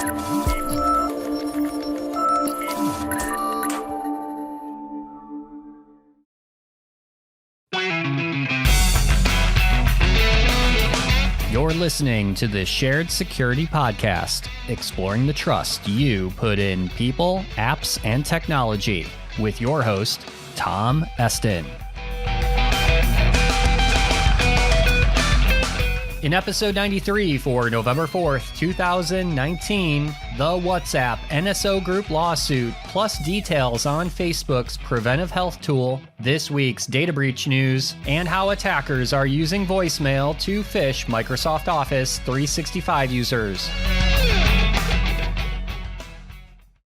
You're listening to the Shared Security Podcast, exploring the trust you put in people, apps, and technology, with your host, Tom Eston. In episode 93 for November 4th, 2019, the WhatsApp NSO group lawsuit, plus details on Facebook's preventive health tool, this week's data breach news, and how attackers are using voicemail to phish Microsoft Office 365 users.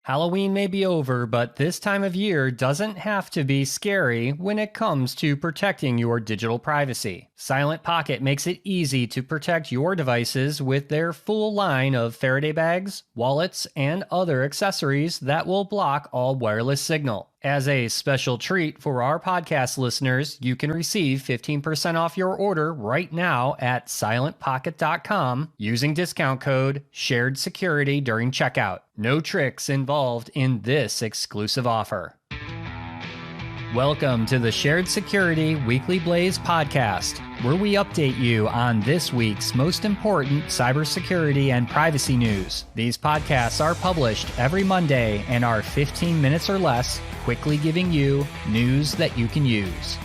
Halloween may be over, but this time of year doesn't have to be scary when it comes to protecting your digital privacy. Silent Pocket makes it easy to protect your devices with their full line of Faraday bags, wallets, and other accessories that will block all wireless signal. As a special treat for our podcast listeners, you can receive 15% off your order right now at silentpocket.com using discount code SHAREDSECURITY during checkout. No tricks involved in this exclusive offer. Welcome to the Shared Security Weekly Blaze podcast, where we update you on this week's most important cybersecurity and privacy news. These podcasts are published every Monday and are 15 minutes or less, quickly giving you news that you can use.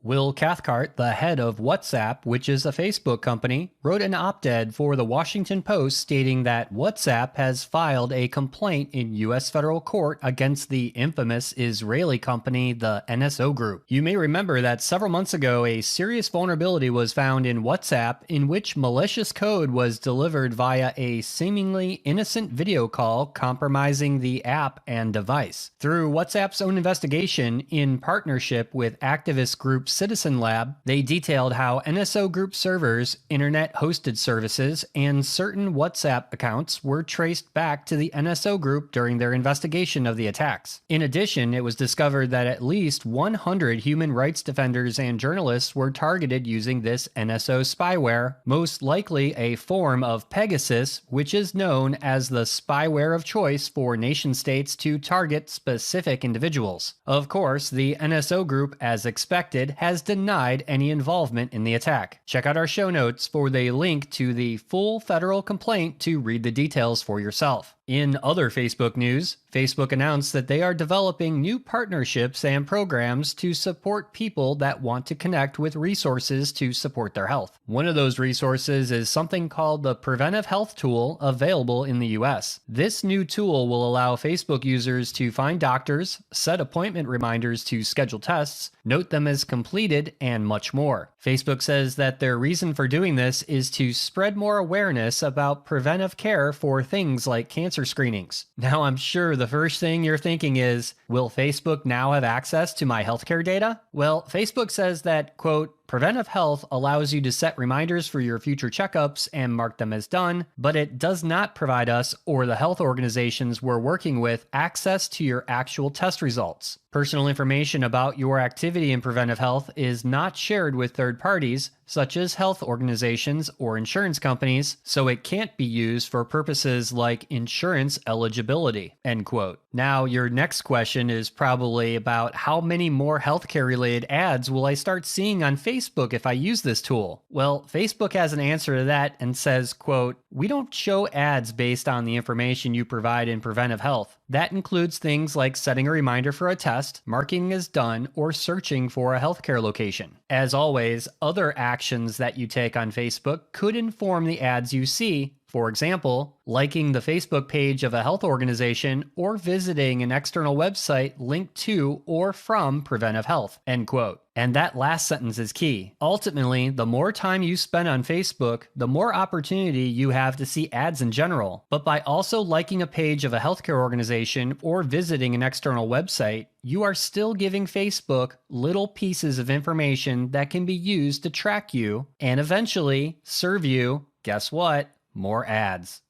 Will Cathcart, the head of WhatsApp, which is a Facebook company, wrote an op-ed for the Washington Post stating that WhatsApp has filed a complaint in U.S. federal court against the infamous Israeli company, the NSO Group. You may remember that several months ago, a serious vulnerability was found in WhatsApp in which malicious code was delivered via a seemingly innocent video call compromising the app and device. Through WhatsApp's own investigation, in partnership with activist group Citizen Lab, they detailed how NSO Group servers, internet-hosted services, and certain WhatsApp accounts were traced back to the NSO Group during their investigation of the attacks. In addition, it was discovered that at least 100 human rights defenders and journalists were targeted using this NSO spyware, most likely a form of Pegasus, which is known as the spyware of choice for nation-states to target specific individuals. Of course, the NSO Group, as expected, has denied any involvement in the attack. Check out our show notes for the link to the full federal complaint to read the details for yourself. In other Facebook news, Facebook announced that they are developing new partnerships and programs to support people that want to connect with resources to support their health. One of those resources is something called the Preventive Health Tool, available in the US. This new tool will allow Facebook users to find doctors, set appointment reminders to schedule tests, note them as completed, and much more. Facebook says that their reason for doing this is to spread more awareness about preventive care for things like cancer screenings. Now, I'm sure the first thing you're thinking is, will Facebook now have access to my healthcare data? Well, Facebook says that, quote, preventive health allows you to set reminders for your future checkups and mark them as done, but it does not provide us or the health organizations we're working with access to your actual test results. Personal information about your activity in preventive health is not shared with third parties, such as health organizations or insurance companies, so it can't be used for purposes like insurance eligibility, end quote. Now, your next question is probably about how many more healthcare-related ads will I start seeing on Facebook if I use this tool? Well, Facebook has an answer to that and says, quote, we don't show ads based on the information you provide in preventive health. That includes things like setting a reminder for a test, marking as done, or searching for a healthcare location. As always, other actions that you take on Facebook could inform the ads you see. For example, liking the Facebook page of a health organization or visiting an external website linked to or from preventive health, end quote. And that last sentence is key. Ultimately, the more time you spend on Facebook, the more opportunity you have to see ads in general. But by also liking a page of a healthcare organization or visiting an external website, you are still giving Facebook little pieces of information that can be used to track you and eventually serve you, guess what? More ads.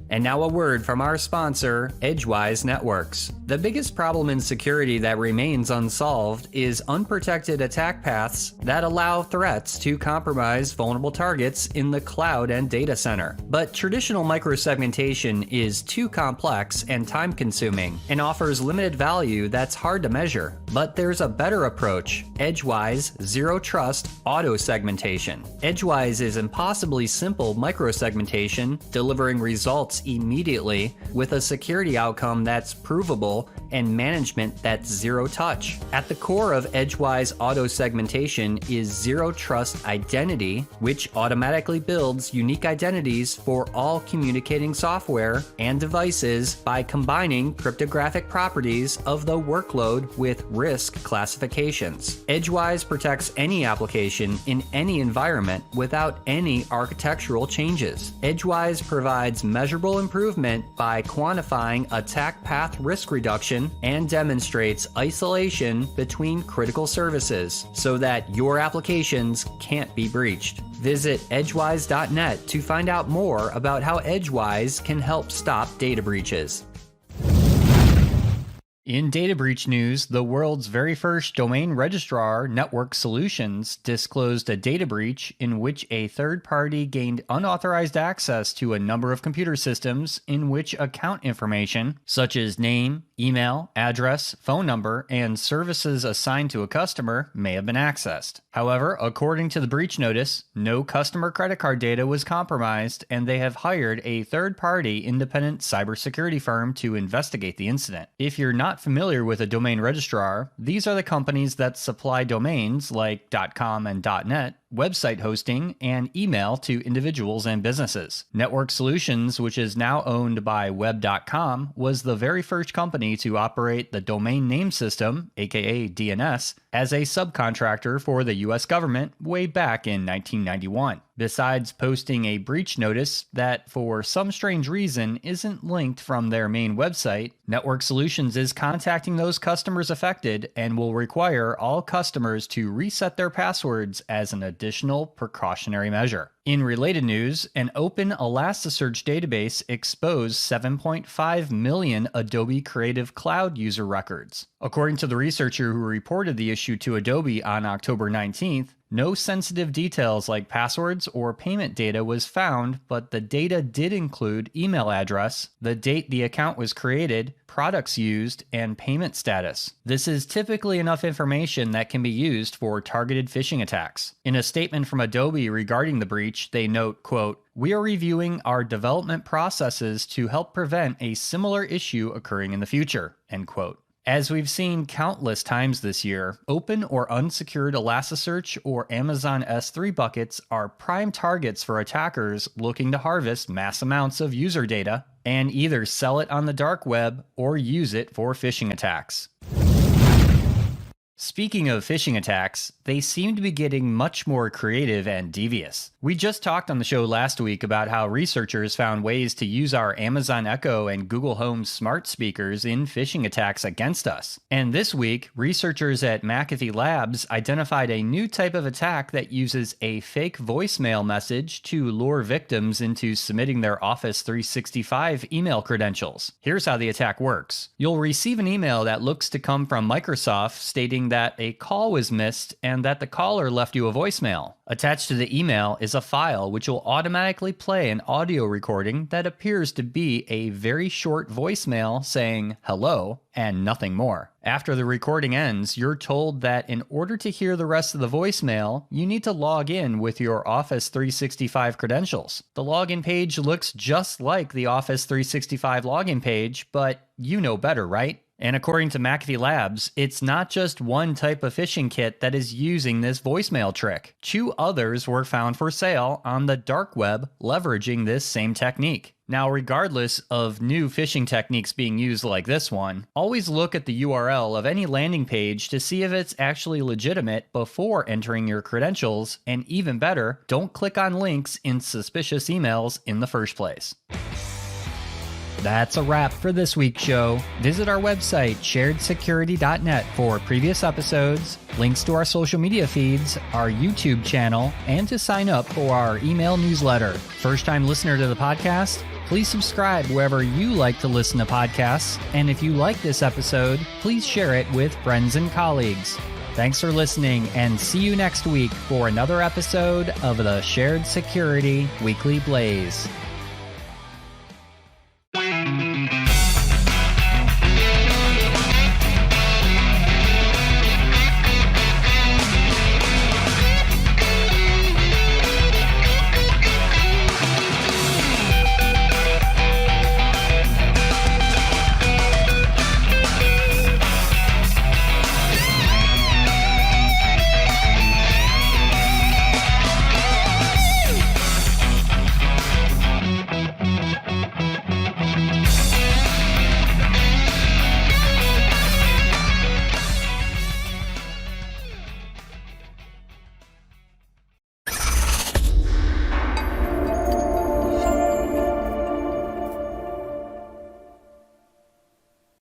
And now a word from our sponsor, Edgewise Networks. The biggest problem in security that remains unsolved is unprotected attack paths that allow threats to compromise vulnerable targets in the cloud and data center. But traditional microsegmentation is too complex and time-consuming and offers limited value that's hard to measure. But there's a better approach, Edgewise Zero Trust Auto Segmentation. Edgewise is impossibly simple microsegmentation, delivering results immediately with a security outcome that's provable and management that's zero touch. At the core of Edgewise auto segmentation is zero trust identity, which automatically builds unique identities for all communicating software and devices by combining cryptographic properties of the workload with risk classifications. Edgewise protects any application in any environment without any architectural changes. Edgewise provides measurable improvement by quantifying attack path risk reduction and demonstrates isolation between critical services so that your applications can't be breached. Visit edgewise.net to find out more about how Edgewise can help stop data breaches. In data breach news, the world's very first domain registrar, Network Solutions, disclosed a data breach in which a third party gained unauthorized access to a number of computer systems in which account information, such as name, email, address, phone number, and services assigned to a customer, may have been accessed. However, according to the breach notice, no customer credit card data was compromised, and they have hired a third-party independent cybersecurity firm to investigate the incident. If you're not familiar with a domain registrar, these are the companies that supply domains like .com and .net, website hosting, and email to individuals and businesses. Network Solutions, which is now owned by Web.com, was the very first company to operate the domain name system, aka DNS, as a subcontractor for the US government way back in 1991. Besides posting a breach notice that, for some strange reason, isn't linked from their main website, Network Solutions is contacting those customers affected and will require all customers to reset their passwords as an additional precautionary measure. In related news, an open Elasticsearch database exposed 7.5 million Adobe Creative Cloud user records. According to the researcher who reported the issue to Adobe on October 19th, no sensitive details like passwords or payment data was found, but the data did include email address, the date the account was created, products used, and payment status. This is typically enough information that can be used for targeted phishing attacks. In a statement from Adobe regarding the breach, they note, quote, "We are reviewing our development processes to help prevent a similar issue occurring in the future," end quote. As we've seen countless times this year, open or unsecured Elasticsearch or Amazon S3 buckets are prime targets for attackers looking to harvest mass amounts of user data and either sell it on the dark web or use it for phishing attacks. Speaking of phishing attacks, they seem to be getting much more creative and devious. We just talked on the show last week about how researchers found ways to use our Amazon Echo and Google Home smart speakers in phishing attacks against us. And this week, researchers at McAfee Labs identified a new type of attack that uses a fake voicemail message to lure victims into submitting their Office 365 email credentials. Here's how the attack works. You'll receive an email that looks to come from Microsoft stating that a call was missed and that the caller left you a voicemail. Attached to the email is a file which will automatically play an audio recording that appears to be a very short voicemail saying hello and nothing more. After the recording ends, you're told that in order to hear the rest of the voicemail, you need to log in with your Office 365 credentials. The login page looks just like the Office 365 login page, but you know better, right? And according to McAfee Labs, it's not just one type of phishing kit that is using this voicemail trick. 2 others were found for sale on the dark web leveraging this same technique. Now, regardless of new phishing techniques being used like this one, always look at the URL of any landing page to see if it's actually legitimate before entering your credentials, and even better, don't click on links in suspicious emails in the first place. That's a wrap for this week's show. Visit our website, sharedsecurity.net, for previous episodes, links to our social media feeds, our YouTube channel, and to sign up for our email newsletter. First-time listener to the podcast? Please subscribe wherever you like to listen to podcasts. And if you like this episode, please share it with friends and colleagues. Thanks for listening, and see you next week for another episode of the Shared Security Weekly Blaze.